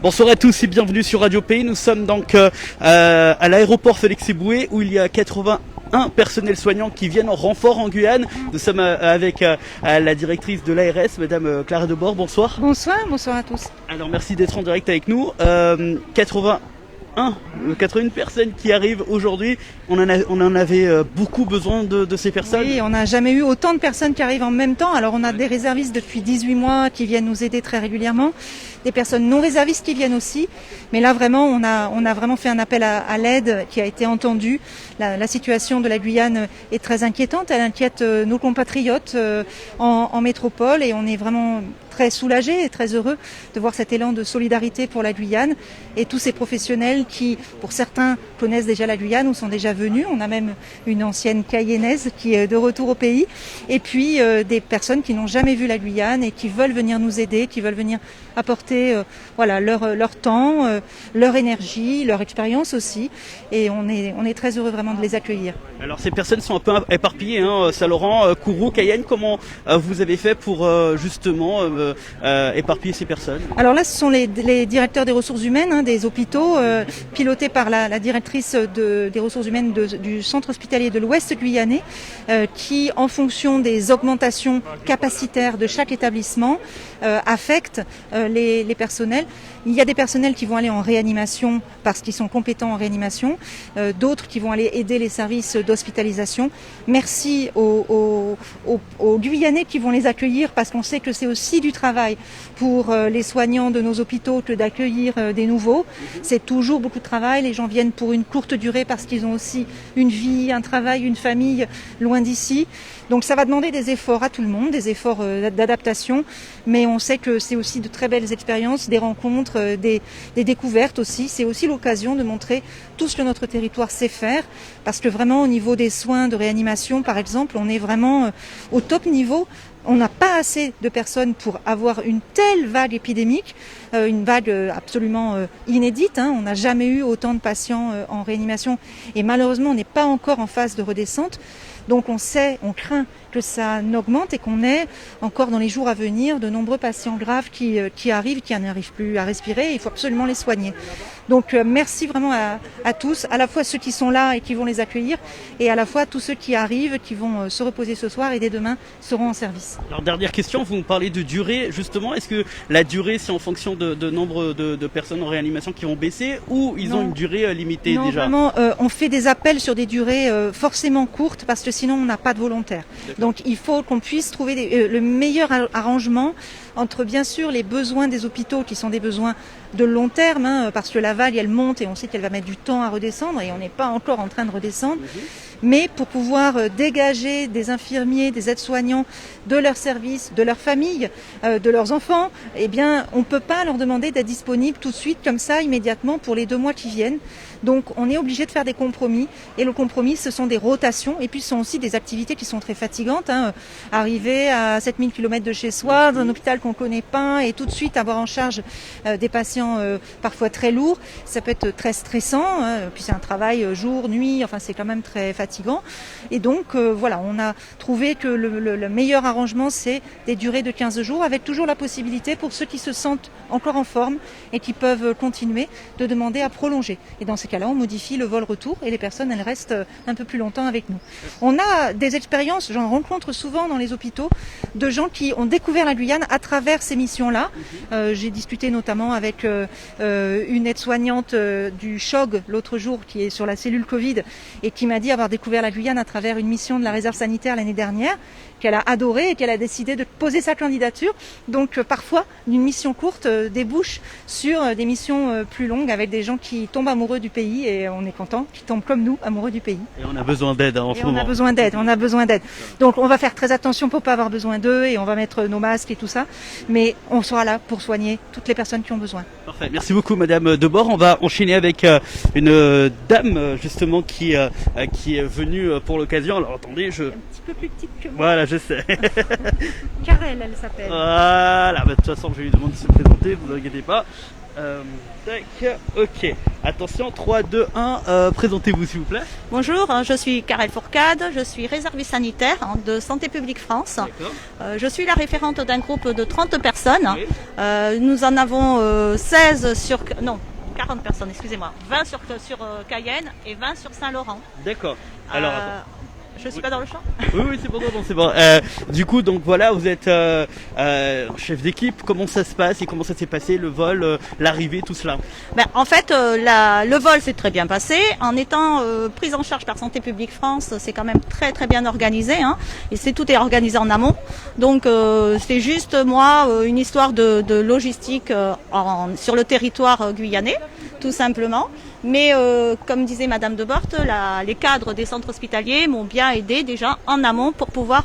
Bonsoir à tous et bienvenue sur Radio Pays. Nous sommes donc à l'aéroport Félix Éboué où il y a 81 personnels soignants qui viennent en renfort en Guyane. Nous sommes avec la directrice de l'ARS, Madame Clara Debord. Bonsoir. Bonsoir à tous. Alors merci d'être en direct avec nous. 81 personnes qui arrivent aujourd'hui. On en avait beaucoup besoin de ces personnes. Oui, on n'a jamais eu autant de personnes qui arrivent en même temps. Alors on a des réservistes depuis 18 mois qui viennent nous aider très régulièrement. Des personnes non réservistes qui viennent aussi. Mais là vraiment, on a vraiment fait un appel à l'aide qui a été entendu. La situation de la Guyane est très inquiétante. Elle inquiète nos compatriotes en métropole et on est vraiment très soulagés et très heureux de voir cet élan de solidarité pour la Guyane et tous ces professionnels qui, pour certains, connaissent déjà la Guyane ou sont déjà venus. On a même une ancienne cayennaise qui est de retour au pays. Et puis des personnes qui n'ont jamais vu la Guyane et qui veulent venir nous aider, qui veulent venir apporter leur temps, leur énergie, leur expérience aussi. Et on est très heureux vraiment de les accueillir. Alors ces personnes sont un peu éparpillées, Saint-Laurent, Kourou, Cayenne. Comment vous avez fait pour justement éparpiller ces personnes? Alors là, ce sont les directeurs des ressources humaines des hôpitaux, pilotés par la directrice des ressources humaines du centre hospitalier de l'Ouest guyanais, qui, en fonction des augmentations capacitaires de chaque établissement, affectent les personnels. Il y a des personnels qui vont aller en réanimation parce qu'ils sont compétents en réanimation, d'autres qui vont aller aider les services d'hospitalisation. Merci aux Guyanais qui vont les accueillir parce qu'on sait que c'est aussi du travail pour les soignants de nos hôpitaux que d'accueillir des nouveaux. C'est toujours beaucoup de travail. Les gens viennent pour une courte durée parce qu'ils ont aussi une vie, un travail, une famille loin d'ici. Donc ça va demander des efforts à tout le monde, des efforts d'adaptation, mais on sait que c'est aussi de très belles expériences, des rencontres, des découvertes aussi. C'est aussi l'occasion de montrer tout ce que notre territoire sait faire, parce que vraiment au niveau des soins de réanimation, par exemple, on est vraiment au top niveau. On n'a pas assez de personnes pour avoir une telle vague épidémique, une vague absolument inédite. On n'a jamais eu autant de patients en réanimation et malheureusement on n'est pas encore en phase de redescente. Donc on craint que ça n'augmente et qu'on ait encore dans les jours à venir de nombreux patients graves qui arrivent, qui n'arrivent plus à respirer. Il faut absolument les soigner. Donc merci vraiment à tous, à la fois ceux qui sont là et qui vont les accueillir et à la fois tous ceux qui arrivent, qui vont se reposer ce soir et dès demain seront en service. Alors dernière question, vous me parlez de durée justement. Est-ce que la durée c'est en fonction de nombre de personnes en réanimation qui vont baisser ou ils ont une durée limitée non, déjà? Vraiment, on fait des appels sur des durées forcément courtes parce que sinon on n'a pas de volontaires. Donc il faut qu'on puisse trouver le meilleur arrangement entre bien sûr les besoins des hôpitaux qui sont des besoins de long terme, parce que la vague elle monte et on sait qu'elle va mettre du temps à redescendre et on n'est pas encore en train de redescendre. Mais pour pouvoir dégager des infirmiers, des aides-soignants de leurs services, de leurs familles, de leurs enfants, eh bien on ne peut pas leur demander d'être disponible tout de suite comme ça immédiatement pour les 2 mois qui viennent. Donc on est obligé de faire des compromis et le compromis ce sont des rotations et puis ce sont aussi des activités qui sont très fatigantes. Arriver à 7000 km de chez soi, dans un hôpital qu'on ne connaît pas et tout de suite avoir en charge des patients parfois très lourds, ça peut être très stressant, puis c'est un travail jour, nuit, enfin c'est quand même très fatigant. Et donc voilà, on a trouvé que le meilleur arrangement c'est des durées de 15 jours avec toujours la possibilité pour ceux qui se sentent encore en forme et qui peuvent continuer de demander à prolonger. Et dans ces cas-là, on modifie le vol retour et les personnes elles restent un peu plus longtemps avec nous. On a des expériences, j'en rencontre souvent dans les hôpitaux, de gens qui ont découvert la Guyane à travers ces missions-là. J'ai discuté notamment avec une aide-soignante du CHOG l'autre jour qui est sur la cellule Covid et qui m'a dit avoir découvert la Guyane à travers une mission de la réserve sanitaire l'année dernière, qu'elle a adoré et qu'elle a décidé de poser sa candidature. Donc parfois, une mission courte débouche sur des missions plus longues avec des gens qui tombent amoureux du pays et on est content qu'ils tombent comme nous amoureux du pays. Et on a besoin d'aide en ce moment. On a besoin d'aide. Donc on va faire très attention pour pas avoir besoin d'eux et on va mettre nos masques et tout ça. Mais on sera là pour soigner toutes les personnes qui ont besoin. Parfait. Merci beaucoup Madame Debord. On va enchaîner avec une dame justement qui est venue pour l'occasion. Alors attendez, Un petit peu plus petite que moi. Voilà, je sais. Karel, elle s'appelle. Voilà, de toute façon je vais lui demander de se présenter, vous inquiétez pas. Tac, ok. Attention, 3, 2, 1, présentez-vous s'il vous plaît. Bonjour, je suis Karel Fourcade, je suis réserviste sanitaire de Santé publique France. Je suis la référente d'un groupe de 30 personnes. Oui. Nous en avons 16 sur... Non, 40 personnes, excusez-moi. 20 sur Cayenne et 20 sur Saint-Laurent. D'accord. Alors, Je suis pas dans le champ. oui, c'est bon, c'est bon. Du coup, donc voilà, vous êtes chef d'équipe. Comment ça se passe et comment ça s'est passé, le vol, l'arrivée, tout cela? En fait, le vol s'est très bien passé. En étant prise en charge par Santé publique France, c'est quand même très très bien organisé. Hein, et tout est organisé en amont. Donc c'est juste, moi, une histoire de logistique sur le territoire guyanais, tout simplement. Mais comme disait Madame Debord, les cadres des centres hospitaliers m'ont bien aidé déjà en amont pour pouvoir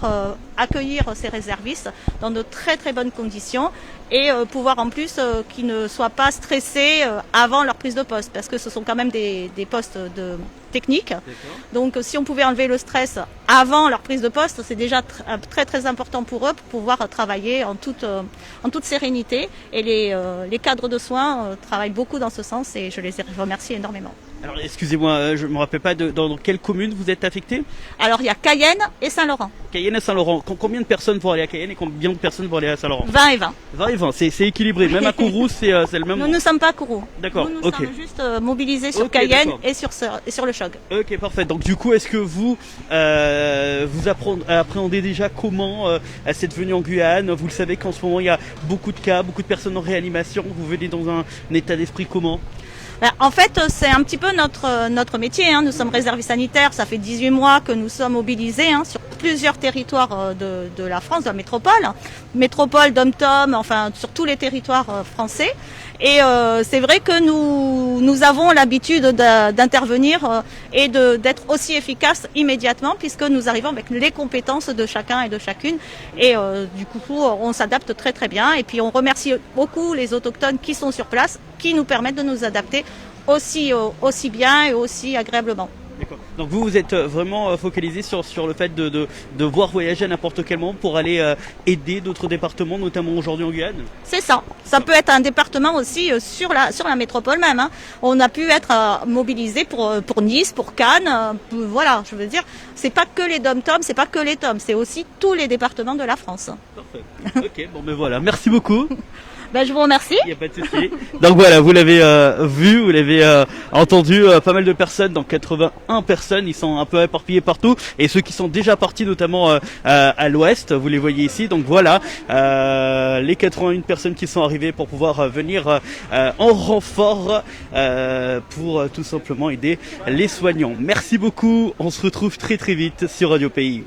accueillir ces réservistes dans de très très bonnes conditions et pouvoir en plus qu'ils ne soient pas stressés avant leur prise de poste, parce que ce sont quand même des postes techniques. Donc si on pouvait enlever le stress avant leur prise de poste, c'est déjà très très important pour eux pour pouvoir travailler en toute sérénité. Et les cadres de soins travaillent beaucoup dans ce sens et je les remercie énormément. Alors excusez-moi, je ne me rappelle pas dans quelle commune vous êtes affecté? Alors il y a Cayenne et Saint-Laurent. Cayenne et Saint-Laurent. Combien de personnes vont aller à Cayenne et combien de personnes vont aller à Saint-Laurent? 20 et 20. 20 et 20, c'est équilibré. Même à Kourou, c'est le même. Nous ne sommes pas à Kourou. D'accord, Nous ok. sommes juste mobilisés sur Ok, Cayenne d'accord. et sur le Chog. Ok, parfait. Donc du coup, est-ce que vous appréhendez déjà comment cette venue en Guyane? Vous le savez qu'en ce moment, il y a beaucoup de cas, beaucoup de personnes en réanimation. Vous venez dans un état d'esprit comment? En fait, c'est un petit peu notre métier. Hein. Nous sommes réservistes sanitaires. Ça fait 18 mois que nous sommes mobilisés sur plusieurs territoires de la France, de la métropole, dom-tom, enfin sur tous les territoires français. Et c'est vrai que nous avons l'habitude d'intervenir et d'être aussi efficaces immédiatement, puisque nous arrivons avec les compétences de chacun et de chacune. Et du coup, on s'adapte très très bien. Et puis on remercie beaucoup les autochtones qui sont sur place, qui nous permettent de nous adapter aussi bien et aussi agréablement. D'accord. Donc vous êtes vraiment focalisé sur le fait de voir voyager à n'importe quel moment pour aller aider d'autres départements, notamment aujourd'hui en Guyane? C'est ça. Ça peut être un département aussi sur la métropole même. Hein. On a pu être mobilisé pour Nice, pour Cannes. Voilà, je veux dire, c'est pas que les dom-tom, c'est pas que les tom, c'est aussi tous les départements de la France. Parfait. Ok, bon ben voilà, merci beaucoup. Je vous remercie. Il n'y a pas de souci. Donc voilà, vous l'avez vu, vous l'avez entendu, pas mal de personnes, donc 81 personnes, ils sont un peu éparpillés partout. Et ceux qui sont déjà partis, notamment à l'ouest, vous les voyez ici. Donc voilà, les 81 personnes qui sont arrivées pour pouvoir venir en renfort pour tout simplement aider les soignants. Merci beaucoup, on se retrouve très très vite sur Radio Pays.